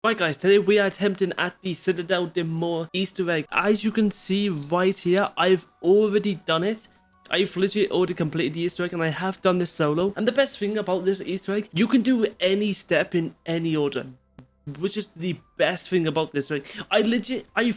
Right guys, today we are attempting at the Citadelle Demore Easter egg. As you can see right here, I've already done it. I've literally already completed the Easter egg and I have done this solo. And the best thing about this Easter egg, you can do any step in any order, which is the best thing about this egg. I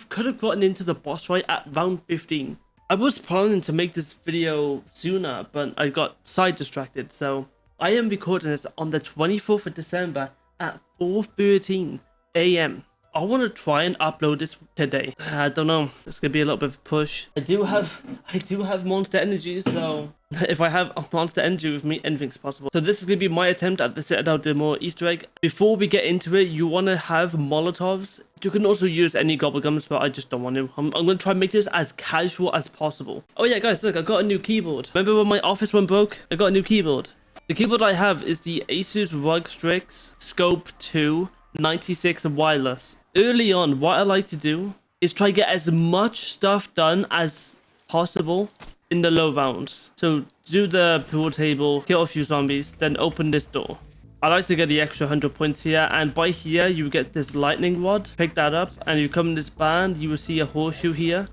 could have gotten into the boss fight at round 15. I was planning to make this video sooner, but I got side distracted. So I am recording this on the 24th of December at 4:13 a.m. I want to try and upload this today. I don't know. It's gonna be a little bit of a push. I do have monster energy, so if I have a monster energy with me, anything's possible. So this is gonna be my attempt at the Citadelle Demore Easter egg. Before we get into it, you want to have Molotovs. You can also use any gobblegums, but I just don't want to. I'm gonna try and make this as casual as possible. Oh yeah, guys, look, I got a new keyboard. Remember when my office one broke? I got a new keyboard. The keyboard I have is the Asus ROG Strix Scope 2 96 wireless. Early on, what I like to do is try to get as much stuff done as possible in the low rounds. So do the pool table, kill a few zombies, then open this door. I like to get the extra 100 points here, and by here you get this lightning rod. Pick that up and you come in this band, you will see a horseshoe here.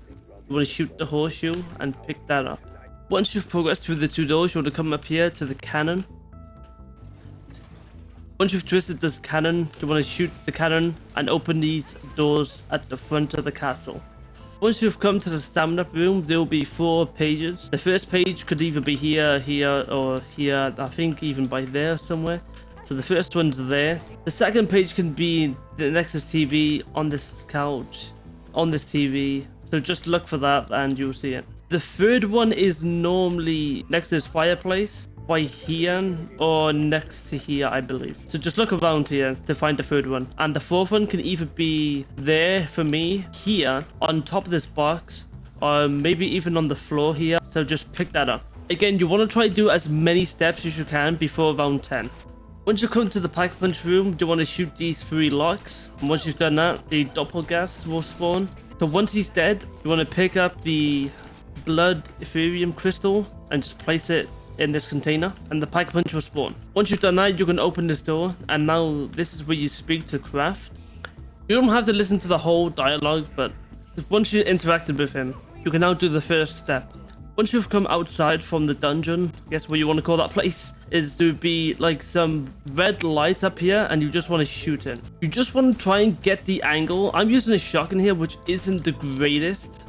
You want to shoot the horseshoe and pick that up. Once you've progressed through the two doors, you want to come up here to the cannon. Once you've twisted this cannon, you want to shoot the cannon and open these doors at the front of the castle. Once you've come to the stamina room, there will be 4 pages. The first page could either be here, here, or here. I think even by there somewhere. So the first one's there. The second page can be the Nexus TV on this couch, on this TV. So just look for that and you'll see it. The third one is normally next to this fireplace. By here or next to here, I believe. So just look around here to find the third one. And the fourth one can either be there for me, here on top of this box, or maybe even on the floor here. So just pick that up. Again, you want to try to do as many steps as you can before round 10. Once you come to the pack punch room, you want to shoot these 3 locks. And once you've done that, the doppelgast will spawn. So once he's dead, you want to pick up the blood Ethereum crystal and just place it in this container and the pack punch will spawn. Once you've done that, you can open this door and now this is where you speak to Craft. You don't have to listen to the whole dialogue, but once you interacted with him, you can now do the first step. Once you've come outside from the dungeon, guess what you want to call that place, is to be like some red light up here and you just want to shoot it. You just want to try and get the angle. I'm using a shotgun here, which isn't the greatest.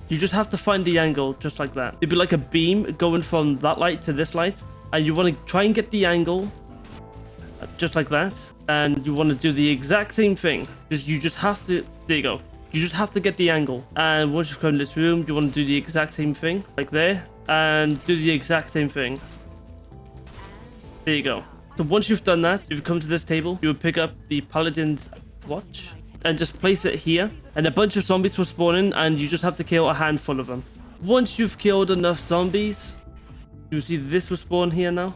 You just have to find the angle just like that. It'd be like a beam going from that light to this light. And you want to try and get the angle just like that. And you want to do the exact same thing. You just have to, there you go. You just have to get the angle. And once you've come to this room, you want to do the exact same thing like there. And do the exact same thing. There you go. So once you've done that, if you come to this table, you will pick up the Paladin's watch and just place it here, and a bunch of zombies will spawn in and you just have to kill a handful of them. Once you've killed enough zombies, you see this will spawn here now.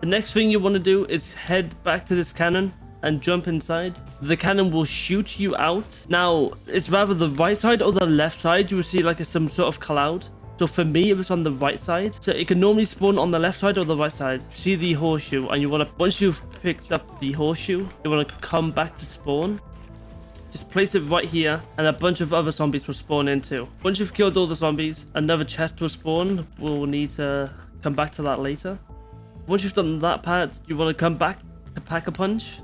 The next thing you want to do is head back to this cannon and jump inside. The cannon will shoot you out. Now it's rather the right side or the left side. You will see like some sort of cloud. So for me, it was on the right side. So it can normally spawn on the left side or the right side. See the horseshoe, and you want to, once you've picked up the horseshoe, you want to come back to spawn. Just place it right here and a bunch of other zombies will spawn in too. Once you've killed all the zombies, another chest will spawn. We'll need to come back to that later. Once you've done that part, you want to come back to Pack-a-Punch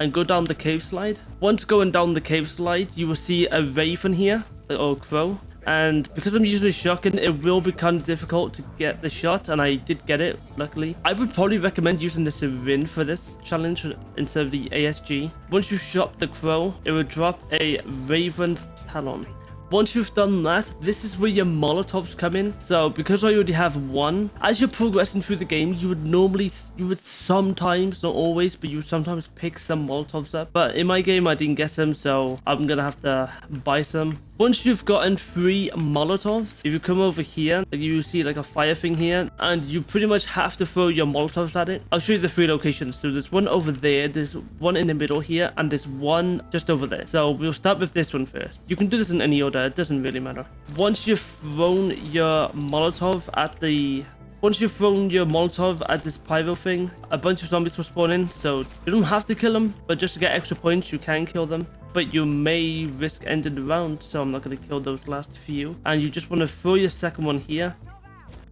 and go down the cave slide. Once going down the cave slide, you will see a raven here, or crow. And because I'm using a shotgun, it will be kind of difficult to get the shot, and I did get it, luckily. I would probably recommend using the syringe for this challenge instead of the ASG. Once you shot the crow, it will drop a raven's talon. Once you've done that, this is where your Molotovs come in. So because I already have one, as you're progressing through the game, you would sometimes, not always, but you would sometimes pick some Molotovs up. But in my game, I didn't get them, so I'm gonna have to buy some. Once you've gotten 3 Molotovs, if you come over here, you see like a fire thing here, and you pretty much have to throw your Molotovs at it. I'll show you the 3 locations. So there's one over there, there's one in the middle here, and there's one just over there. So we'll start with this one first. You can do this in any order, it doesn't really matter. Once you've thrown your Molotov at the Once you've thrown your Molotov at this pyro thing, a bunch of zombies will spawn in, so you don't have to kill them, but just to get extra points, you can kill them. But you may risk ending the round, so I'm not going to kill those last few. And you just want to throw your second one here.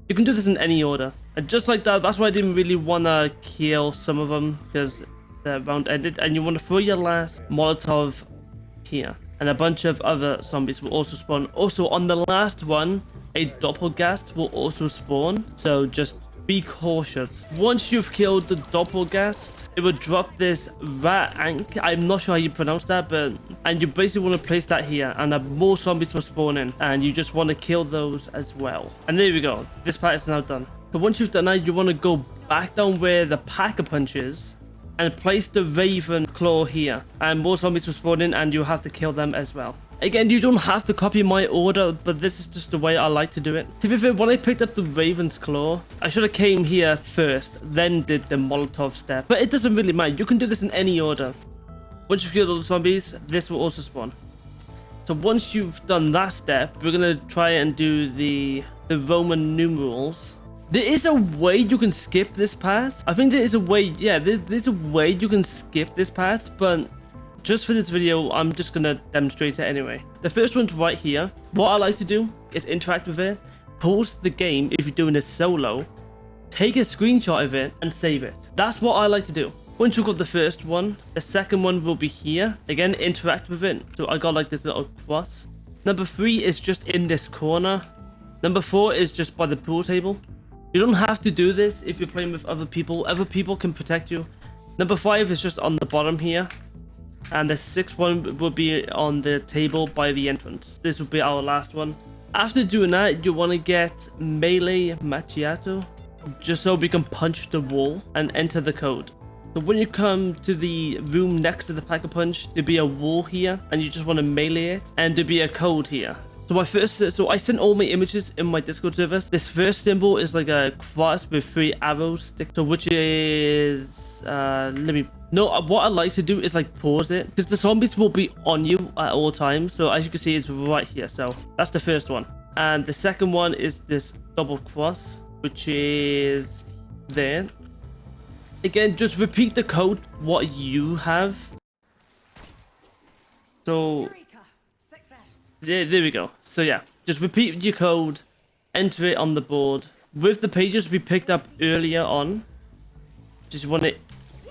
You can do this in any order. And just like that, that's why I didn't really want to kill some of them, because the round ended. And you want to throw your last Molotov here. And a bunch of other zombies will also spawn. Also, on the last one, a Doppelgast will also spawn. So just be cautious. Once you've killed the Doppelgast, it will drop this rat ank. I'm not sure how you pronounce that, but... And you basically want to place that here. And more zombies will spawn in. And you just want to kill those as well. And there we go. This part is now done. So once you've done that, you want to go back down where the Pack-a-Punch is. And place the Raven Claw here. And more zombies will spawn in and you'll have to kill them as well. Again, you don't have to copy my order, but this is just the way I like to do it. To be fair, when I picked up the Raven's Claw, I should have came here first, then did the Molotov step. But it doesn't really matter. You can do this in any order. Once you've killed all the zombies, this will also spawn. So once you've done that step, we're going to try and do the Roman numerals. There is a way you can skip this part. I think there is a way, yeah, there's a way you can skip this part, but just for this video, I'm just gonna demonstrate it anyway. The first one's right here. What I like to do is interact with it, pause the game if you're doing a solo, take a screenshot of it, and save it. That's what I like to do. Once you've got the first one, the second one will be here. Again, interact with it. So I got like this little cross. Number 3 is just in this corner. Number 4 is just by the pool table. You don't have to do this if you're playing with other people. Other people can protect you. Number 5 is just on the bottom here. And the 6th one will be on the table by the entrance. This will be our last one. After doing that, you want to get Melee Macchiato. Just so we can punch the wall and enter the code. So when you come to the room next to the Pack-a-Punch, there'll be a wall here. And you just want to melee it. And there'll be a code here. So I sent all my images in my Discord server. This first symbol is like a cross with 3 arrows stick. So which is what I like to do is like pause it, because the zombies will be on you at all times. So as you can see, it's right here. So that's the first one. And the second one is this double cross, which is there. Again, just repeat the code what you have. So yeah, there we go. So yeah, just repeat your code, enter it on the board with the pages we picked up earlier on. Just want to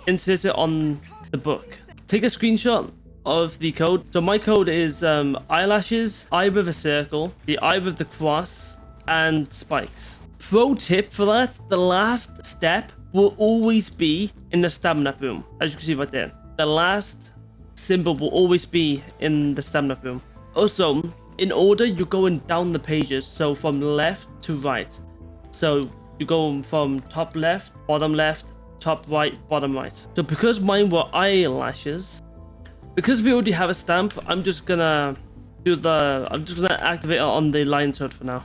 insert it on the book. Take a screenshot of the code. So my code is eyelashes, eye with a circle, the eye with the cross, and spikes. Pro tip for that, the last step will always be in the stamina room. As you can see right there, the last symbol will always be in the stamina room. Also, in order, you're going down the pages, so from left to right. So you're going from top left, top right, bottom right. So because mine were eyelashes, because we already have a stamp, I'm just gonna activate it on the lion's hood for now.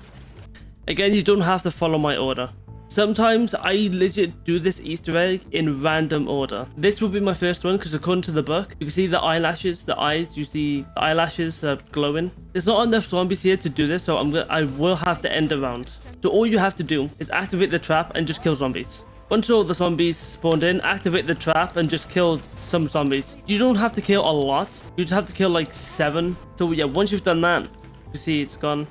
Again, you don't have to follow my order. Sometimes I legit do this Easter egg in random order. This will be my first one because according to the book, you can see the eyelashes, the eyes, you see the eyelashes glowing. There's not enough zombies here to do this, so I will have to end the round. So all you have to do is activate the trap and just kill zombies. Once all the zombies spawned in, activate the trap and just kill some zombies. You don't have to kill a lot. You just have to kill like 7. So yeah, once you've done that, you see it's gone.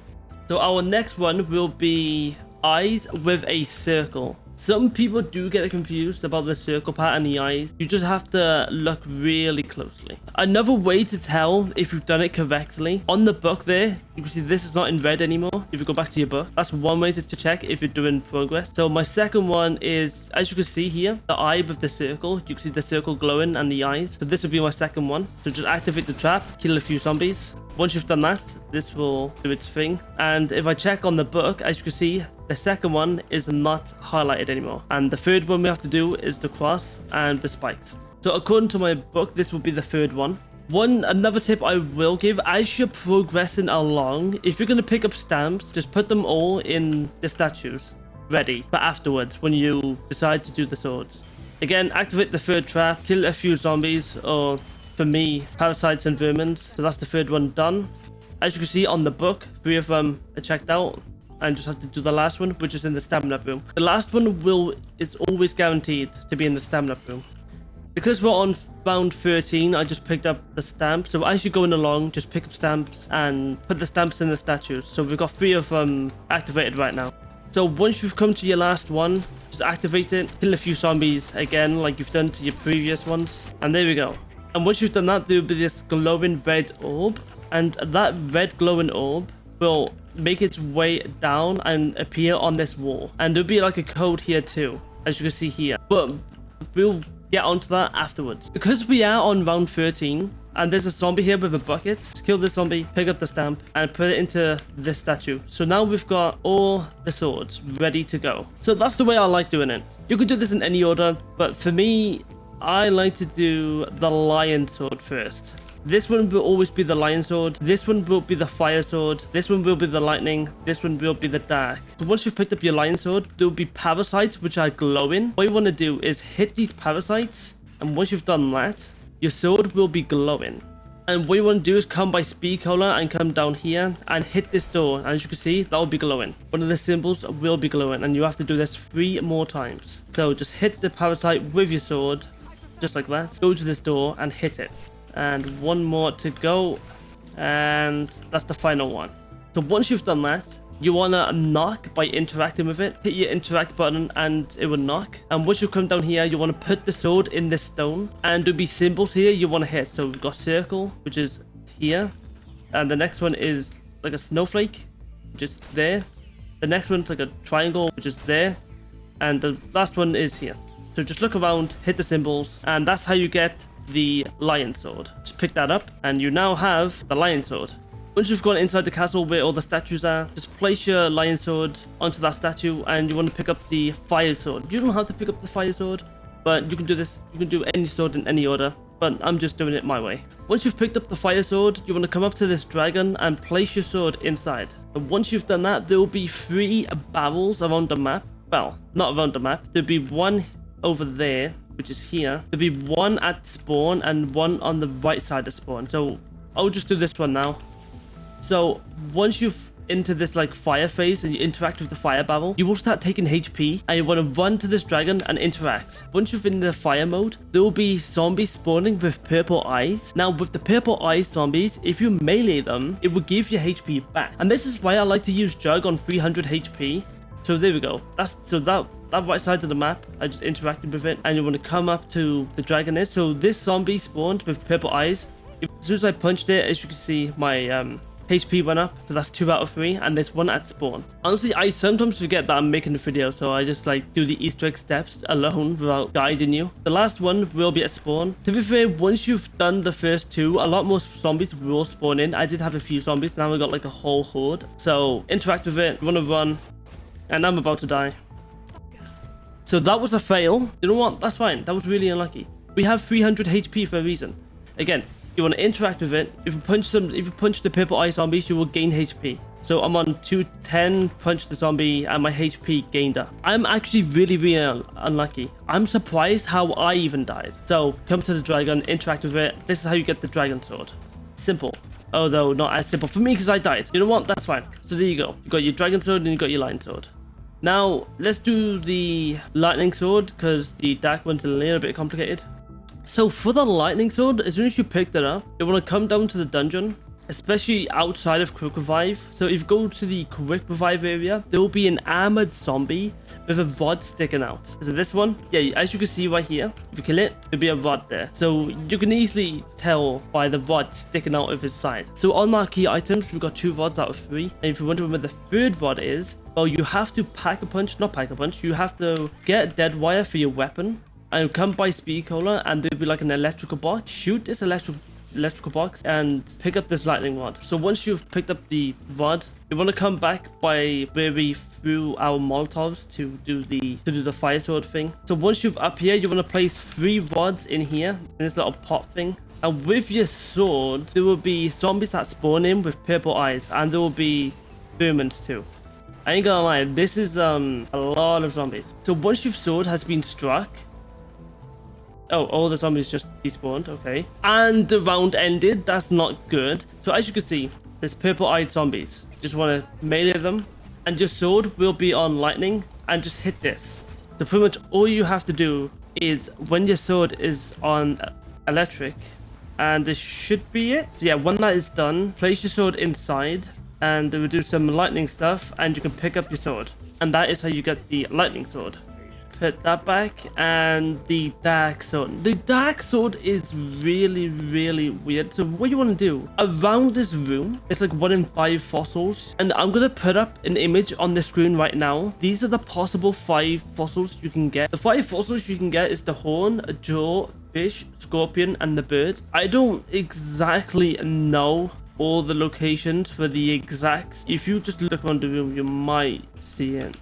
So our next one will be eyes with a circle. Some people do get confused about the circle part and the eyes. You just have to look really closely. Another way to tell if you've done it correctly, on the book there, you can see this is not in red anymore. If you go back to your book, that's one way to check if you're doing progress. So my second one is, as you can see here, the eye with the circle. You can see the circle glowing and the eyes. So this will be my second one. So just activate the trap, kill a few zombies. Once you've done that, this will do its thing. And if I check on the book, as you can see, the second one is not highlighted anymore. And the third one we have to do is the cross and the spikes. So according to my book, this will be the third one. Another tip I will give, as you're progressing along, if you're going to pick up stamps, just put them all in the statues ready for afterwards when you decide to do the swords. Again, activate the third trap, kill a few zombies, or for me, parasites and vermins. So that's the third one done. As you can see on the book, 3 of them are checked out. and just have to do the last one, which is in the stamina room. The last one is always guaranteed to be in the stamina room. Because we're on round 13, I just picked up the stamps. So as you're going along, just pick up stamps and put the stamps in the statues. So we've got 3 of them activated right now. So once you've come to your last one, just activate it, kill a few zombies again like you've done to your previous ones. And there we go. And once you've done that, there'll be this glowing red orb. And that red glowing orb will make its way down and appear on this wall. And there'll be like a code here too, as you can see here. But we'll get onto that afterwards. Because we are on round 13, and there's a zombie here with a bucket, just kill this zombie, pick up the stamp, and put it into this statue. So now we've got all the swords ready to go. So that's the way I like doing it. You could do this in any order, but for me, I like to do the lion sword first. This one will always be the lion sword. This one will be the fire sword. This one will be the lightning. This one will be the dark. So once you've picked up your lion sword, there will be parasites which are glowing. What you want to do is hit these parasites. And once you've done that, your sword will be glowing. And what you want to do is come by speed cola and come down here and hit this door. And as you can see, that will be glowing. One of the symbols will be glowing. And you have to do this 3 more times. So just hit the parasite with your sword. Just like that. Go to this door and hit it. And 1 more to go, and that's the final one. So once you've done that, you want to knock by interacting with it. Hit your interact button and it will knock. And once you come down here, you want to put the sword in this stone, and there'll be symbols here you want to hit. So we've got circle, which is here, and the next one is like a snowflake, which is there. The next one's like a triangle, which is there, and the last one is here. So just look around, hit the symbols, and that's how you get the lion sword. Just pick that up and you now have the lion sword. Once you've gone inside the castle where all the statues are, just place your lion sword onto that statue, and you want to pick up the fire sword. You don't have to pick up the fire sword, but you can do this. You can do any sword in any order, but I'm just doing it my way. Once you've picked up the fire sword, you want to come up to this dragon and place your sword inside. And once you've done that, there will be 3 barrels around the map. Well, not around the map. There'll be 1 over there, which is here. There'll be 1 at spawn and 1 on the right side of spawn. So I'll just do this one now. So once you've into this like fire phase and you interact with the fire barrel, you will start taking HP, and you want to run to this dragon and interact. Once you've been in the fire mode, there will be zombies spawning with purple eyes. Now with the purple eyes zombies, if you melee them, it will give your HP back. And this is why I like to use Jug on 300 HP. So there we go. That right side of the map, I just interacted with it, and you want to come up to the dragon is. So this zombie spawned with purple eyes. As soon as I punched it, as you can see, my HP went up. So that's 2 out of 3, and there's 1 at spawn. Honestly, I sometimes forget that I'm making the video, so I just like do the Easter egg steps alone without guiding you. The last one will be at spawn. To be fair, once you've done the first 2, a lot more zombies will spawn in. I did have a few zombies, now I got like a whole horde. So interact with it, you want to run, and I'm about to die. So that was a fail. You know what? That's fine. That was really unlucky. We have 300 HP for a reason. Again, you want to interact with it. If you punch the purple eye zombies, you will gain HP. So I'm on 210, punch the zombie, and my HP gained up. I'm actually really unlucky. I'm surprised how I even died. So come to the dragon, interact with it. This is how you get the dragon sword. Simple. Although not as simple for me because I died. You know what? That's fine. So there you go. You got your dragon sword and you got your lion sword. Now, let's do the lightning sword, because the dark one's a little bit complicated. So for the lightning sword, as soon as you picked it up, you want to come down to the dungeon, especially outside of quick revive. So if you go to the quick revive area, there will be an armored zombie with a rod sticking out. So this one, yeah, as you can see right here, if you kill it, there'll be a rod there. So you can easily tell by the rod sticking out of his side. So on our key items, we've got 2 rods out of 3. And if you're wondering where the 3rd rod is, well, you have to not pack a punch, you have to get dead wire for your weapon, and come by speed cola, and there'll be like an electrical box. Shoot this electrical box and pick up this lightning rod. So once you've picked up the rod, you want to come back by where we threw our molotovs to do the fire sword thing. So once you've up here, you want to place 3 rods in here in this little pot thing. And with your sword, there will be zombies that spawn in with purple eyes, and there will be vermins too. I ain't gonna lie, this is a lot of zombies. So once your sword has been struck, oh, all the zombies just despawned, okay. And the round ended, that's not good. So as you can see, there's purple-eyed zombies. Just want to melee them and your sword will be on lightning, and just hit this. So pretty much all you have to do is when your sword is on electric, and this should be it. So yeah, when that is done, place your sword inside, and it will do some lightning stuff, and you can pick up your sword. And that is how you get the lightning sword. Put that back, and the dark sword. The dark sword is really weird. So what you want to do around this room, it's like 1 in 5 fossils, and I'm gonna put up an image on the screen right now. These are the possible 5 fossils you can get. The 5 fossils you can get is the horn, a jaw, fish, scorpion, and the bird. I don't exactly know all the locations for the exacts. If you just look around the room, you might see it.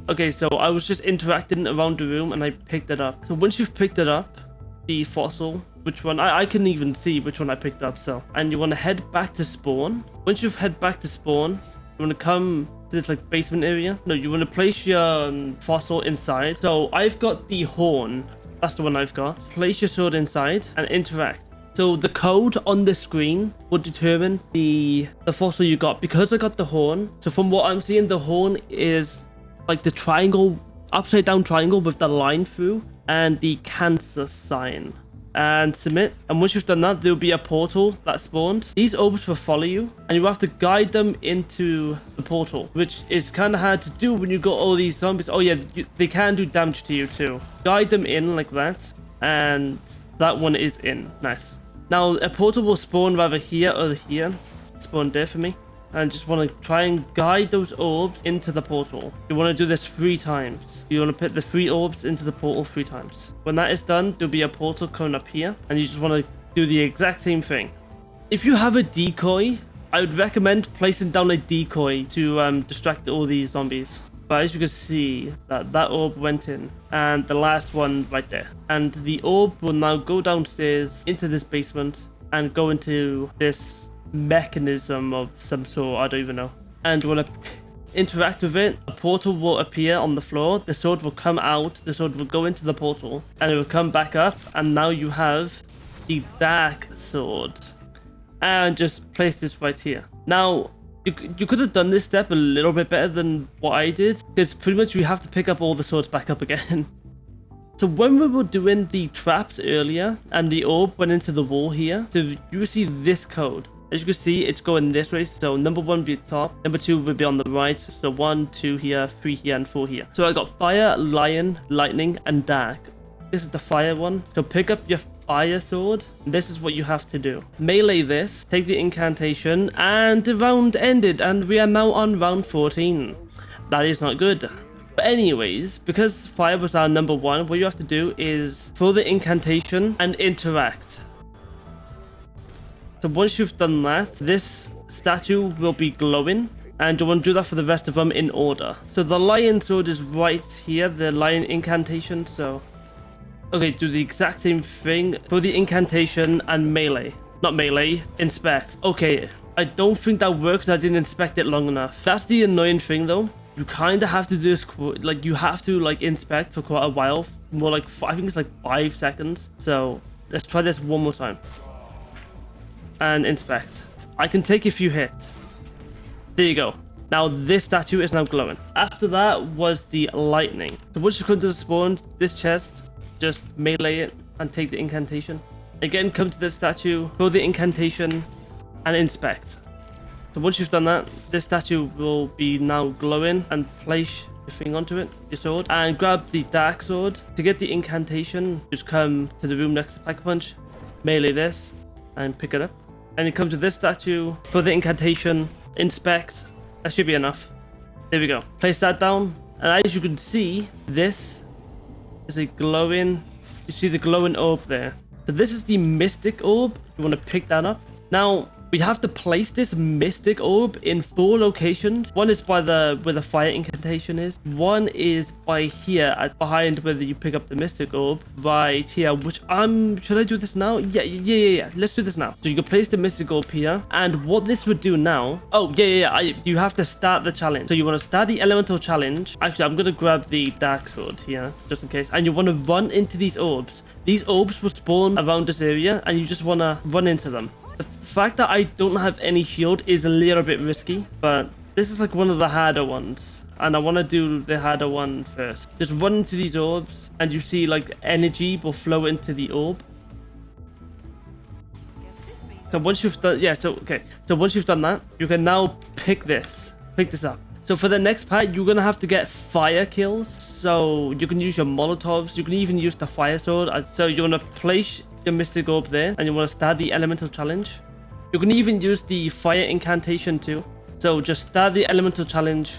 Okay, so I was just interacting around the room and I picked it up. So once you've picked it up, the fossil, which one, I can even see which one I picked up, so. And you want to head back to spawn. Once you've head back to spawn, you want to come to this like basement area. No, you want to place your fossil inside. So I've got the horn. That's the one I've got. Place your sword inside and interact. So the code on the screen will determine the fossil you got. Because I got the horn, so from what I'm seeing, the horn is like the triangle, upside down triangle with the line through, and the cancer sign. And submit. And once you've done that, there'll be a portal that spawned. These orbs will follow you, and you have to guide them into the portal, which is kind of hard to do when you got all these zombies. Oh yeah, they can do damage to you too. Guide them in like that, and that one is in. Nice. Now a portal will spawn rather here or here. Spawn there for me. And just want to try and guide those orbs into the portal. You want to do this 3 times. You want to put the 3 orbs into the portal 3 times. When that is done, there'll be a portal coming up here, and you just want to do the exact same thing. If you have a decoy, I would recommend placing down a decoy to distract all these zombies. But as you can see, that orb went in, and the last one right there. And the orb will now go downstairs into this basement and go into this mechanism of some sort, I don't even know. And when I interact with it, a portal will appear on the floor, the sword will come out, the sword will go into the portal, and it will come back up, and now you have the dark sword. And just place this right here. Now you could have done this step a little bit better than what I did, because pretty much you have to pick up all the swords back up again. So when we were doing the traps earlier and the orb went into the wall here, so you see this code. As you can see, it's going this way. So number 1 will be top, number 2 will be on the right. So 1, 2 here, 3 here, and 4 here. So I got fire, lion, lightning, and dark. This is the fire one. So pick up your fire sword. This is what you have to do. Melee this, take the incantation, and the round ended. And we are now on round 14. That is not good. But anyways, because fire was our number 1, what you have to do is throw the incantation and interact. So once you've done that, this statue will be glowing, and you want to do that for the rest of them in order. So the lion sword is right here, the lion incantation. So okay, do the exact same thing for the incantation and melee. Not melee, inspect. Okay, I don't think that works. I didn't inspect it long enough. That's the annoying thing though. You kind of have to do this, like you have to like inspect for quite a while. More like, I think it's like 5 seconds. So let's try this one more time. And inspect. I can take a few hits. There you go. Now this statue is now glowing. After that was the lightning. So once you come to the spawn, this chest, just melee it and take the incantation. Again, come to this statue, throw the incantation, and inspect. So once you've done that, this statue will be now glowing, and place your thing onto it, your sword, and grab the dark sword. To get the incantation, just come to the room next to Pack-a-Punch, melee this, and pick it up. And you come to this statue for the incantation, inspect. That should be enough. There we go. Place that down. And as you can see, this is a glowing... You see the glowing orb there. So this is the mystic orb. You want to pick that up. Now, we have to place this mystic orb in 4 locations. One is by where the fire incantation is. One is by here, behind where you pick up the mystic orb. Right here, which should I do this now? Yeah. Let's do this now. So you can place the mystic orb here. And what this would do now... Oh, you have to start the challenge. So you want to start the elemental challenge. Actually, I'm going to grab the dark sword here, just in case. And you want to run into these orbs. These orbs will spawn around this area, and you just want to run into them. The fact that I don't have any shield is a little bit risky, but This is like one of the harder ones. And I want to do the harder one first. Just run into these orbs and you see like energy will flow into the orb. So once you've done, yeah, so once you've done that, you can now pick this up. So for the next part, you're gonna have to get fire kills. So you can use your Molotovs, you can even use the fire sword. So you wanna place your Mystic Orb there and you wanna start the elemental challenge. You can even use the fire incantation too. So just start the elemental challenge.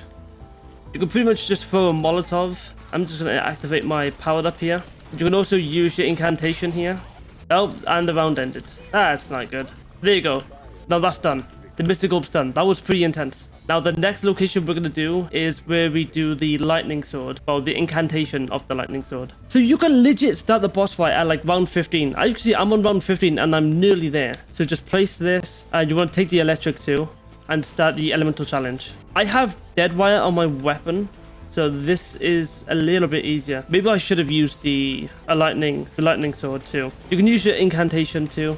You can pretty much just throw a Molotov. I'm just gonna activate my powered up here. You can also use your incantation here. Oh, and the round ended. That's not good. There you go. Now that's done. The Mystic Orb's done. That was pretty intense. Now the next location we're going to do is where we do the lightning sword, or the incantation of the lightning sword. So you can legit start the boss fight at like round 15. As you can see, I'm on round 15 and I'm nearly there. So just place this and you want to take the electric too and start the elemental challenge. I have dead wire on my weapon, so this is a little bit easier. Maybe I should have used the lightning sword too. You can use your incantation too.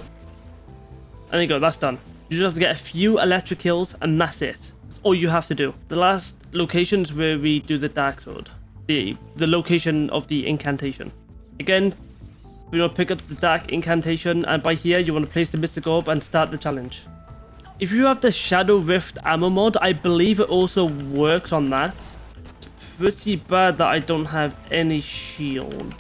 And there you go, that's done. You just have to get a few electric kills and that's it. That's all you have to do. The last location is where we do the dark sword. The location of the incantation. Again, we want to pick up the dark incantation, and by here you want to place the Mystic Orb and start the challenge. If you have the Shadow Rift ammo mod, I believe it also works on that. It's pretty bad that I don't have any shield.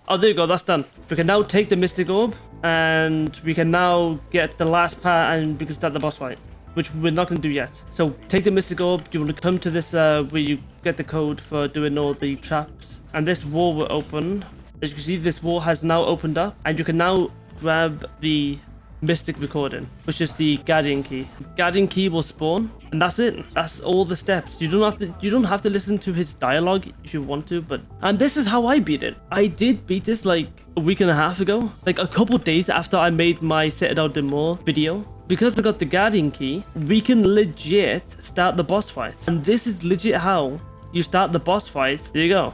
Oh, there you go, that's done. We can now take the Mystic Orb, and we can now get the last part, and we can start the boss fight, which we're not going to do yet. So, take the Mystic Orb, you want to come to this, where you get the code for doing all the traps, and this wall will open. As you can see, this wall has now opened up, and you can now grab the Mystic Recording, which is the Guardian Key. Guardian Key will spawn, and that's it. That's all the steps. You don't have to listen to his dialogue if you want to, and this is how I beat it. I did beat this like a week and a half ago, like a couple days after I made my Citadelle video. Because I got the Guardian Key, we can legit start the boss fight. And this is legit how you start the boss fight. There you go.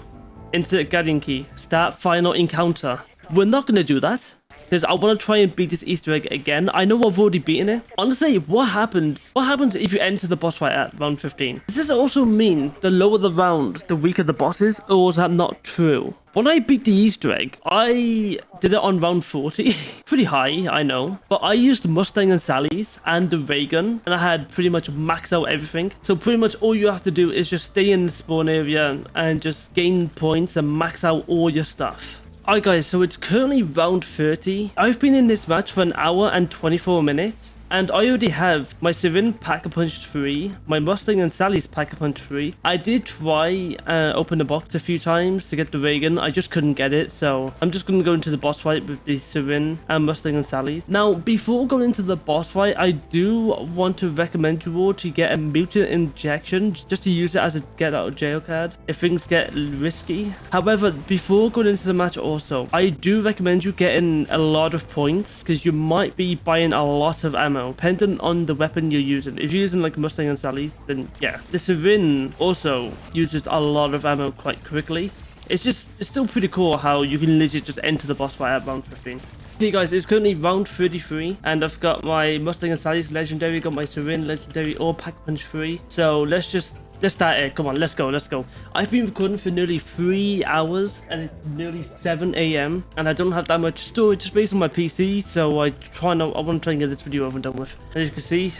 Insert Guardian Key. Start final encounter. We're not going to do that, because I want to try and beat this Easter egg again. I know I've already beaten it. Honestly, what happens if you enter the boss fight at round 15? Does this also mean the lower the rounds, the weaker the boss is? Or is that not true? When I beat the Easter egg, I did it on round 40. Pretty high, I know. But I used Mustang and Sally's and the ray gun, and I had pretty much maxed out everything. So pretty much all you have to do is just stay in the spawn area and just gain points and max out all your stuff. Alright guys, so it's currently round 30. I've been in this match for an hour and 24 minutes. And I already have my Sirin Pack-a-Punch 3, my Mustang and Sally's Pack-a-Punch 3. I did try open the box a few times to get the Reagan. I just couldn't get it, so I'm just going to go into the boss fight with the Sirin and Mustang and Sally's. Now, before going into the boss fight, I do want to recommend you all to get a mutant injection just to use it as a get out of jail card if things get risky. However, before going into the match also, I do recommend you getting a lot of points because you might be buying a lot of ammo, depending on the weapon you're using. If you're using like Mustang and Sally's, then yeah. The Sirin also uses a lot of ammo quite quickly. It's still pretty cool how you can legit just enter the boss fight at round 15. Okay guys, it's currently round 33 and I've got my Mustang and Sally's legendary, got my Sirin legendary or Pack-a-Punch 3. So let's start it. Come on, let's go. I've been recording for nearly 3 hours and it's nearly 7 AM and I don't have that much storage space on my PC, so I want to try and get this video over and done with. As you can see,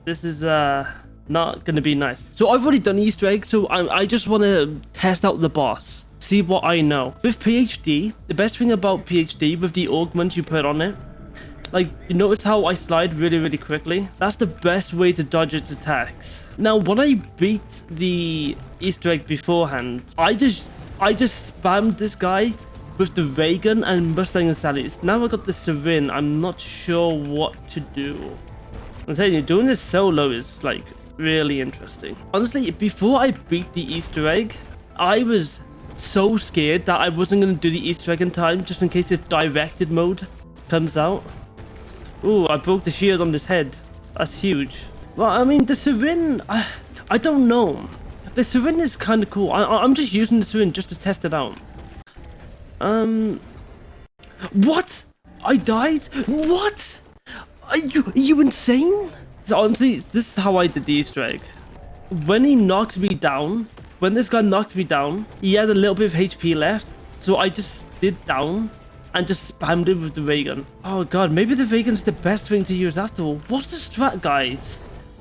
this is not gonna be nice. So I've already done Easter egg, so I just want to test out the boss, see what I know. With PhD, the best thing about PhD with the augment you put on it, like, you notice how I slide really quickly? That's the best way to dodge its attacks. Now, when I beat the Easter egg beforehand, I just spammed this guy with the ray gun and Mustang and Sally's. Now I got the Sirin, I'm not sure what to do. I'm telling you, doing this solo is like really interesting. Honestly, before I beat the Easter egg, I was so scared that I wasn't going to do the Easter egg in time, just in case if directed mode comes out. Ooh, I broke the shield on this head. That's huge. Well, I mean, the Sirin, I don't know. The Sirin is kind of cool. I'm just using the Sirin just to test it out. What? I died? What? Are you insane? So honestly, this is how I did the Easter egg. When he knocked me down, when this guy knocked me down, he had a little bit of HP left. So I just slid down and just spammed it with the ray gun. Oh god, maybe the ray gun's the best thing to use after all. What's the strat, guys?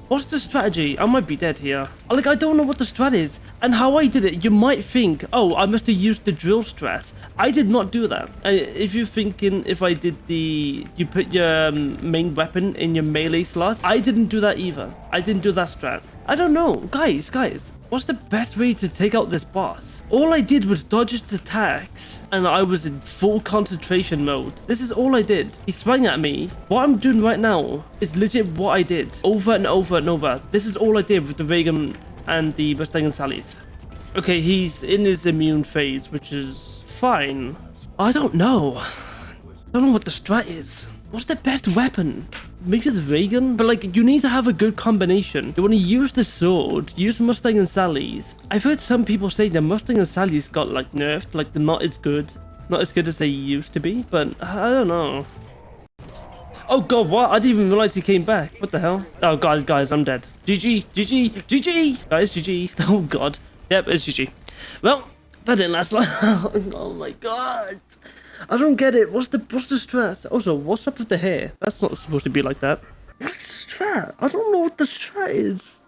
What's the strategy? I might be dead here. Like, I don't know what the strat is. And how I did it, you might think, oh, I must have used the drill strat. I did not do that. And if you're thinking if I did you put your main weapon in your melee slot, I didn't do that either. I didn't do that strat. I don't know. Guys, what's the best way to take out this boss? All I did was dodge his attacks, and I was in full concentration mode. This is all I did. He sprang at me. What I'm doing right now is legit what I did. Over and over and over. This is all I did with the ray gun and the Mustang and Sally's. Okay, he's in his immune phase, which is fine. I don't know. I don't know what the strat is. What's the best weapon? Maybe the ray gun? But like, you need to have a good combination. You want to use the sword, use Mustang and Sally's. I've heard some people say the Mustang and Sally's got like nerfed, like they're not as good. Not as good as they used to be, but I don't know. Oh god, what? I didn't even realize he came back. What the hell? Oh god, guys, I'm dead. GG, GG, GG! Guys, GG. Oh god. Yep, it's GG. Well, that didn't last long. Oh my god. I don't get it. What's the strat? Also, what's up with the hair? That's not supposed to be like that. What's the strat? I don't know what the strat is.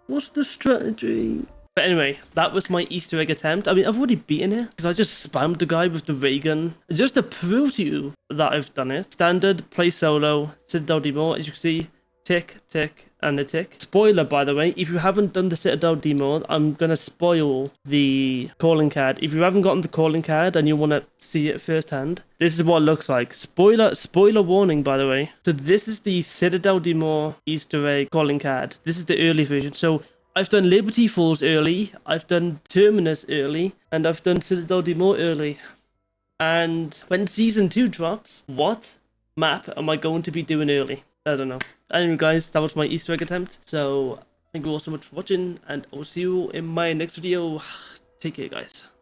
What's the strategy? But anyway, that was my Easter egg attempt. I mean, I've already beaten it because I just spammed the guy with the ray gun just to prove to you that I've done it. Standard, play solo, Citadelle demo. As you can see, tick, tick, and a tick. Spoiler, by the way, if you haven't done the Citadelle demo, I'm gonna spoil the calling card. If you haven't gotten the calling card and you want to see it firsthand, this is what it looks like. Spoiler warning, by the way. So this is the Citadelle demo Easter egg calling card. This is the early version. So I've done Liberty Falls early, I've done Terminus early, and I've done Citadelle demo early. And when season 2 drops, what map am I going to be doing early? I don't know. Anyway, guys, that was my Easter egg attempt. So thank you all so much for watching, and I'll see you in my next video. Take care, guys.